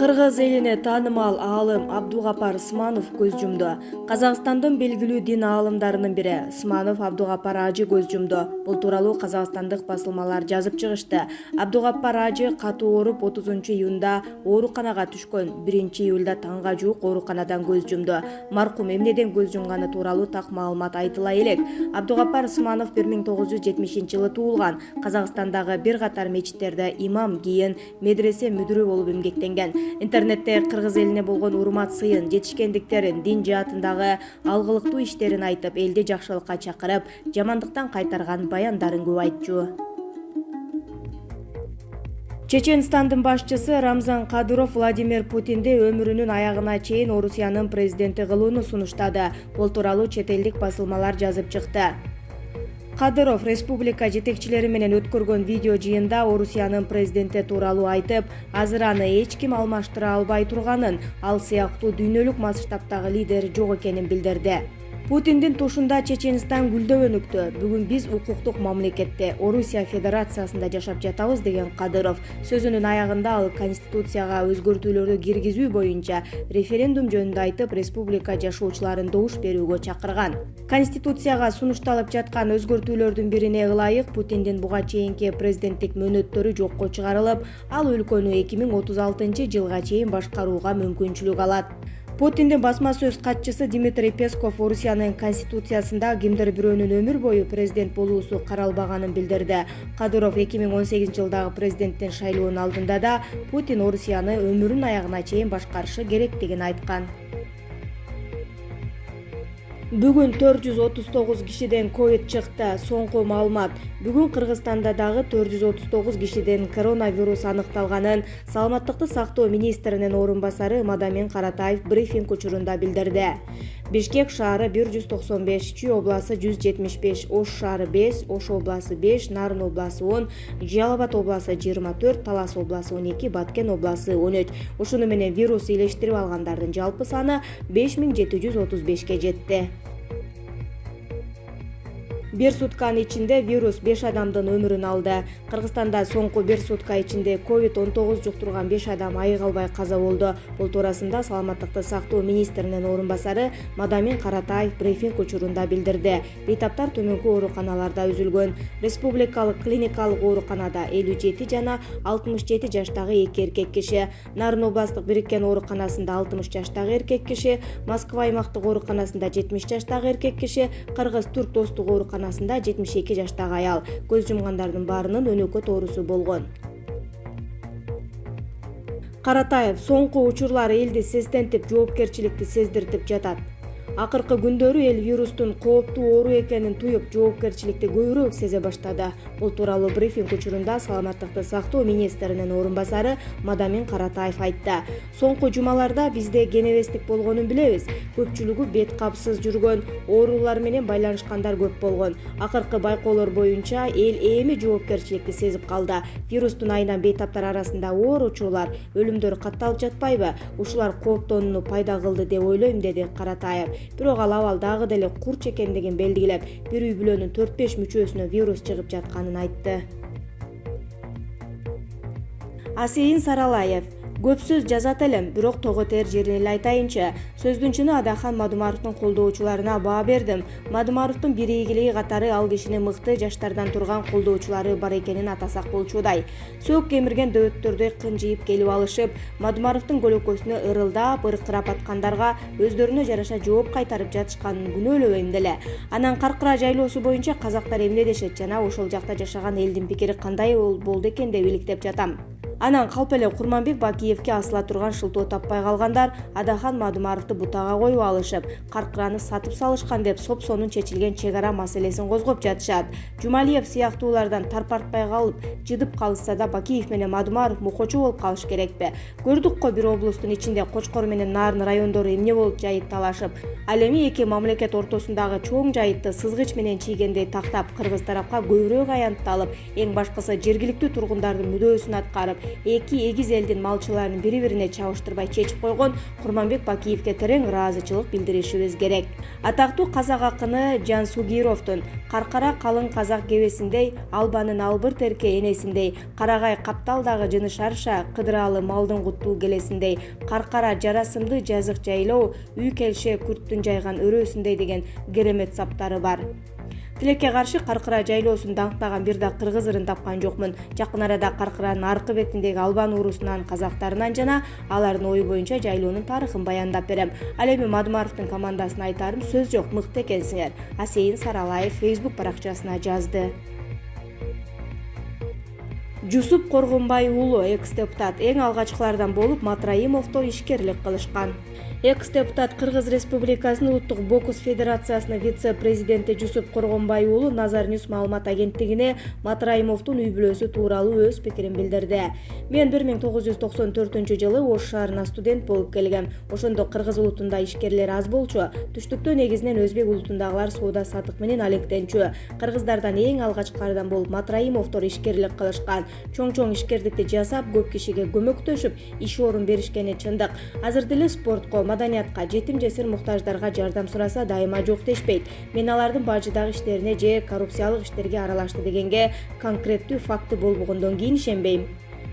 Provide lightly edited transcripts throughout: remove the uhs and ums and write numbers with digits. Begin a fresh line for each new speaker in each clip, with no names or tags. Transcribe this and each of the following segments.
Кыргыз элине таанымал аалым Абдугапар Сманов көз жумду. Казакстандын белгилүү дин аалымдарынын бири Сманов Абдугапар Ажы көз жумду. Бул тууралуу казакстандык басылмалар жазып чыгышты. Абдугапар Ажы катуу ооруп 30-июнда ооруканага түшкөн. 1-июлда таңга жуук ооруканадан көз жумду. Маркум эмнеден көз жумганы тууралуу так маалымат айтыла элек. Абдугапар Сманов 1970-жылы туулган. Казакстандагы бир катар мечиттерде имам, кийин медресе мүдүрү болуп эмгектенген. Интернетте кыргыз элине болгон урмат сыйын, жетишкендиктерин, дин жаатындагы алгылыктуу иштерин айтып, элди жакшылыкка чакырып, жамандыктан кайтарган баяндарын көп айтчу. Чеченстандын башчысы Рамзан Кадыров Владимир Путинди өмүрүнүн аягына чейин Орусиянын президенти кылууну сунуштады. Бул тууралуу чет элдик басылмалар жазып чыкты. Кадыров республика жетекчилери менен өткөргөн видео жыйында Орусиянын президенти тууралуу айтып, азыр аны эч ким алмаштыра албай турганын, ал сыяктуу дүйнөлүк масштабтагы лидер жок экенин билдирди. Путиндин тушунда Чеченстан гүлдөп өнүктү. Бүгүн биз укуктук мамлекетте, Орусия Федерациясында жашап жатабыз деген Кадыров сөзүнүн аягында ал конституцияга өзгөртүүлөрдү киргизүү боюнча референдум жөнүндө айтып, республика жашоочуларын добуш берүүгө чакырган. Конституцияга сунушталып жаткан өзгөртүүлөрдүн бирине ылайык Путиндин буга чейинки президенттик мөөнөттөрү жокко чыгарылып, ал өлкөнү 2036-жылга чейин башкарууга мүмкүнчүлүк алат. Путиндин басма сөз катчысы Дмитрий Песков Орусиянын конституциясында кимдир бирөөнүн өмүр бою президент болуусу каралбаганын билдирди. Кадыров 2018-жылдагы президенттин шайлоонун алдында да Путин Орусияны өмүрүнүн аягына чейин башкарышы керектигин айткан. Бүгүн 439 кишиден ковид чыкты. Соңку маалымат. Бүгүн Кыргызстанда дагы 439 кишиден коронавирус аныкталганын Саламаттыкты сактоо министринин орун басары Мадамин Каратаев брифинг учурунда билдирди. Бишкек шаары 195, Чүй обласы 175, Ош шаары 5, Ош обласы 5, Нарын обласы 10, Жалал-Абад обласы 24, Талас обласы 12, Баткен обласы 13. Ушуну менен вирус илештирип алгандардын жалпы саны 5735ке жетти. Bir сутканын ичинде вирус 5 адамдын өмүрүн алды. Кыргызстанда соңку 1 сутка ичинде COVID-19 жуктурган 5 адам айыга албай каза болду. Бул туурасында Саламаттыкты сактоо министринин орун басары Мадамин Каратаев брифинг учурунда билдирди. Бейтаптар төмөнкү ооруканаларда үзүлгөн. Республикалык клиникалык ооруканада 57 жана 67 жаштагы 2 эркек киши, Нарын областтык бириккен ооруканасында 60 жаштагы эркек киши, Москва аймактык ооруканасында 70 жаштагы эркек киши, Кыргыз-Түрк достук ооруканасында 72 жаштагы аял. Көз жумгандардын баарынын өнөкөт оорусу болгон. Каратаев соңку учурлар элди сездентип, жоопкерчиликти сездиртип жатат. Акыркы күндөрү эл вирустун кооптуу оору экенин туюп, жоопкерчиликти көбүрөөк сезе баштады. Бул тууралуу брифинг учурунда Саламаттыкты сактоо министринин орун басары Мадамин Каратаев айтты. Соңку жумаларда бизде кенебестик болгонун билебиз. Көпчүлүгү бет капсыз жүргөн, оорулар менен байланышкандар көп болгон. Акыркы байкоолор боюнча эл эми жоопкерчиликти сезип калды. Вирустун айынан бейтаптар арасында оор учурлар, өлүмдөр катталып жатпайбы? Ушулар кооптонууну пайда кылды деп ойлойм, деди Каратаев. Бирок ал абал дагы деле курч экендигин белгилеп, бир үй бүлөнүн 4-5 мүчөсүнө вирус чыгып жатканын айтты. Асейин Саралаев: көп сөз жазат элем, бирок тоготер жерин эле айтайынчы. Сөздүн чыны Адахан Мадумаровдун колдоочуларына баа бердим. Мадумаровдун бир ийгилиги катары ал кишинин мыкты жаштардан турган колдоочулары бар экенин атасак болчудай. Сөөк кемирген дөбөттөрдөй кынжыйып келип алышып, Мадумаровдун көлөкөсүнө ырылдап, ыркырап аткандарга өздөрүнө жараша жооп кайтарып жатышканын күнөөлөбөйм деле. Анан Каркыра жайлоосу боюнча казактар эмне дешет жана ошол жакта жашаган элдин пикири кандай болду экен деп иликтеп жатам. Анан калп эле Курманбек Бакиевке асыла турган шылтоо таппай калгандар Адахан Мадумаровду бутага коюп алышып, Каркыраны сатып салышкан деп сопсонун чечилген чек ара маселесин козгоп жатышат. Жумалиев сыяктуулардан тарпартпай калып, жыдып калышса да Бакиев менен Мадумаров мукочу болуп калыш керекпи? Көрдүк го бир облустун ичинде Кочкор менен Нарын райондору эмне болуп жайыт талашып. Ал эми эки мамлекет ортосундагы чоң жайытты сызгыч менен чийгендей тактап, кыргыз тарапка көбүрөөк аянтты алып, эң башкысы жергиликтүү тургундардын мүдөөсүн аткарып, эки эгиз элдин малчыларын бири-бирине чабыштырбай чечип койгон Курманбек Бакиевке терең ыраазычылык билдиришибиз керек. Атактуу казак акыны Жан Сугировдун «Каркара калың казак кебесиндей, албанын албырт эрке энесиндей, карагай капталдагы жыны шарша, кыдыралы малдын куттуу келесиндей, каркара жарасымды жазык жайлоо, үй келше күрттүн жайган өрөөсүндөй» деген керемет саптары бар. Тилекке каршы Каркыра жайлоосун даңктаган бир да кыргыз ырын тапкан жокмун. Жакын арада Каркыранын аркы бетиндеги албан уурусунан казактарынан жана алардын ою боюнча жайлоонун тарыхын баяндап берем. Ал эми Мадымаровдун командасына айтарым сөз жок, мыкты экенсиңер. Асейин Саралаев Facebook баракчасына жазды. Жусуп Коргонбай уулу экс-депутат эң алгачкылардан болуп Матраимовдор ишкерлик кылышкан. Экс-депутат Кыргыз Республикасынын Улуттук бокс федерациясынын вице-президенти Жусуп Коргонбай уулу Назар Ньюс маалымат агенттигине Матраимовдун үй бүлөсү тууралуу өз пикирин билдирди. Мен 1994-жылы Ош шаарына студент болуп келгем. Ошондо Кыргыз улутунда ишкерлер аз болчу. Түштүктө негизинен өзбек улутундагылар соода сатык менен алектенчү. Кыргыздардан эң алгачкылардан болуп Матраимовдор ишкерлик кылышкан. Чоң-чоң ишкердикти жасап, көп кишиге көмөктөшүп, иш орун беришкени чындык. Азыр деле спортко, маданиятка, жетим жесир муктаждарга жардам сураса дайыма жок дешпейт. Мен алардын бажыдагы иштерине же коррупциялык иштерге аралашты дегенге конкреттүү факты болбогондон кийин ишенбейм.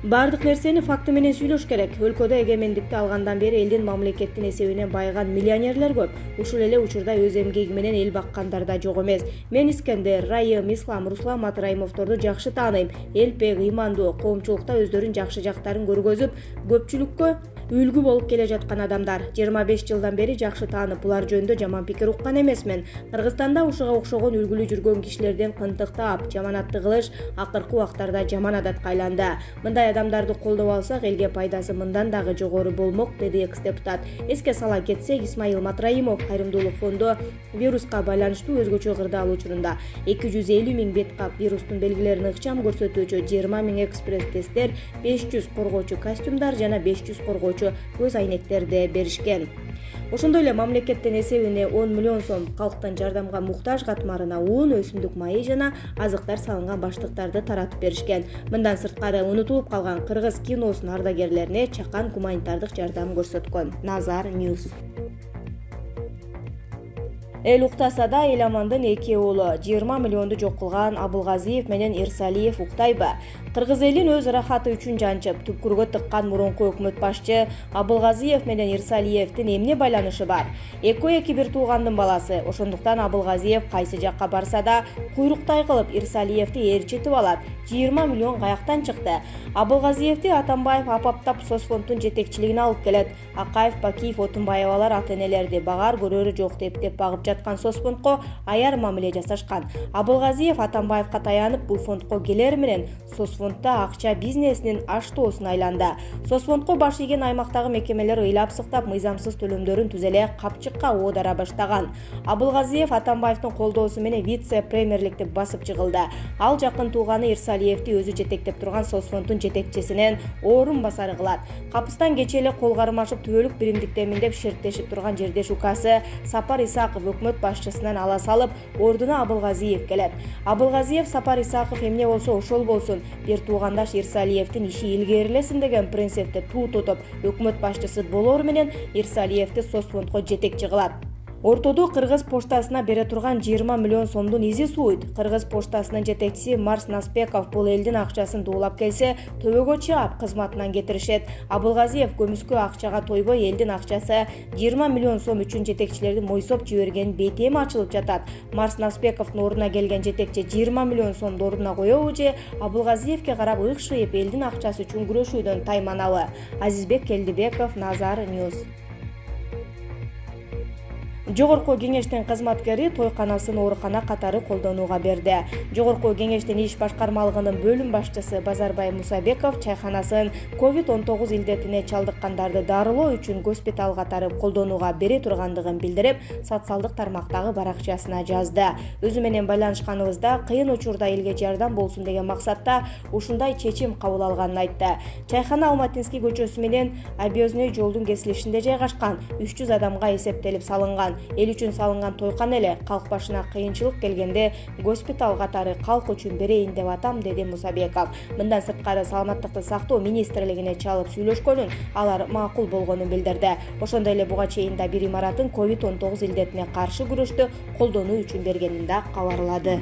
Бардык нерсени факты менен сүйлөш керек. Өлкөдө эгемендикти алгандан бери элдин мамлекеттин эсебинен байыган миллионерлер көп. Ушул эле учурда өз эмгеги менен эл баккандар да жок эмес. Мен Искендер, Райым, Ислам, Руслан Матраимовдорду жакшы тааныйм. Элпек, ыймандуу, коомчулукта өздөрүнүн жакшы жактарын көргөзүп, көпчүлүккө үлгү болуп келе жаткан адамдар. 25 жылдан бери жакшы таанып, булар жөнүндө жаман пикир уккан эмесмин. Кыргызстанда ушуга окшогон үлгүлүү жүргөн кишилерден кынтыктап, жаманатты кылыш акыркы убактарда жаман адатка айланды. Мындай адамдарды колдоп алсак, элге пайдасы мындан дагы жогору болмок, деди экс-депутат. Эске сала кетсек, Исмаил Матраимов кайрымдуулук фонду вируска байланыштуу өзгөчө кырдаал учурунда 250 000 бет кап вирустун белгилерин ыкчам көрсөтүүчү 20 000 экспресс-тесттер, 500 коргоочу костюмдар жана 500 коргоочу көз айнектерди беришкен. Ошондой эле мамлекеттин эсебине 10 миллион сом, калктын жардамга муктаж катмарына ун, өсүмдүк майы жана азыктар салынган баштыктарды таратып беришкен. Мындан сырткары унутулуп калган кыргыз киносунун ардагерлерине чакан гуманитардык жардам көрсөткөн. Назар Ньюс. Эл уктаса да эл амандын эки уулу 20 миллионду жок кылган Абылгазиев менен Ирсалиев уктайбы? Кыргыз элин өз рахаты үчүн жанчып, түпкүргө тыккан мурунку өкмөт башчы Абылгазиев менен Ирсалиевдин эмне байланышы бар? Экөө бир туугандын баласы. Ошондуктан Абылгазиев кайсы жакка барса да куйруктай кылып Ирсалиевди ээрчитип алат. 20 миллион каяктан чыкты? Абылгазиевди Атамбаев апаптап соцфонддун жетекчилигине алып келет. Акаев, Бакиев, Отунбаевалар ата-энелерди багар көрөрү жок деп багып жаткан соцфондко аяр мамиле жасашкан. Абылгазиев Атамбаевга таянып, бул фондко келер менен соцфондда акча бизнесинин аштоосуна айланды. Соцфондко баш ийген аймактагы мекемелер ыйлап сыктап, мыйзамсыз төлөмдөрүн түзеле капчыкка оодара баштаган. Абылгазиев Атамбаевдин колдоосу менен вице-премьерликти басып чыгылды. Ал жакын тууганы Ирсалиевди өзү жетектеп турган соцфонддун жетекчисинен орун басары кылат. Капыстан кече эле кол кармашып түбөлүк биримдиктемин деп шерттешип турган жердеш укасы Сапар Исаков өкмөт башчысынан ала салып, ордуна Абылгазиев келет. Абылгазиев Сапар Исаков эмне болсо ошол болсун, бир туугандаш Ирсалиевдин иши илгерилесин деген принципти туу тутуп, өкмөт башчысы болор менен Ирсалиевди соцфондко жетекчи кылат. Ортодо Кыргыз поштасына бере турган 20 миллион сомдун изи сууйт. Кыргыз поштасынын жетекчиси Марс Наспеков бул элдин акчасын дуулап келсе, төбөгө чаап кызматынан кетиришет. Абылгазиев көмүскө акчага тойбой элдин акчасы 20 миллион сом үчүн жетекчилерди мойсоп жиберген бетем ачылып жатат. Марс Наспековдун ордуна келген жетекчи 20 миллион сомду ордуна коебу же Абылгазиевке карап ыкшыйып элдин акчасы үчүн күрөшүүдөн тайманабы? Азизбек Келдибеков, Назар Ньюс. Жогорку кеңештин кызматкери тойканасын оорукана катары колдонууга берди. Жогорку кеңештин иш башкармалыгынын бөлүм башчысы Базарбай Мусабеков чайканасын COVID-19 илдетине чалдыккандарды дарылоо үчүн госпиталь катары колдонууга бере тургандыгын билдирип, социалдык тармактагы баракчасына жазды. Өзү менен байланышканыбызда кыйын учурда элге жардам болсун деген максатта ушундай чечим кабыл алганын айтты. Чайкана Алматинский көчөсү менен Объездной жолдун кесилишинде жайгашкан, 300 адамга эсептелип салынган. эл үчүн салынган тойкан эле калк башына кыйынчылык келгенде госпиталь катары калк үчүн берейин деп атам, деди Мусабеков. Мындан сырткары саламаттыкты сактоо министрлигине чалып сүйлөшкөнүн, алар макул болгонун билдирди. Ошондой эле буга чейин да бир имаратын COVID-19 илдетине каршы күрөштө колдонуу үчүн бергенин да кабарлады.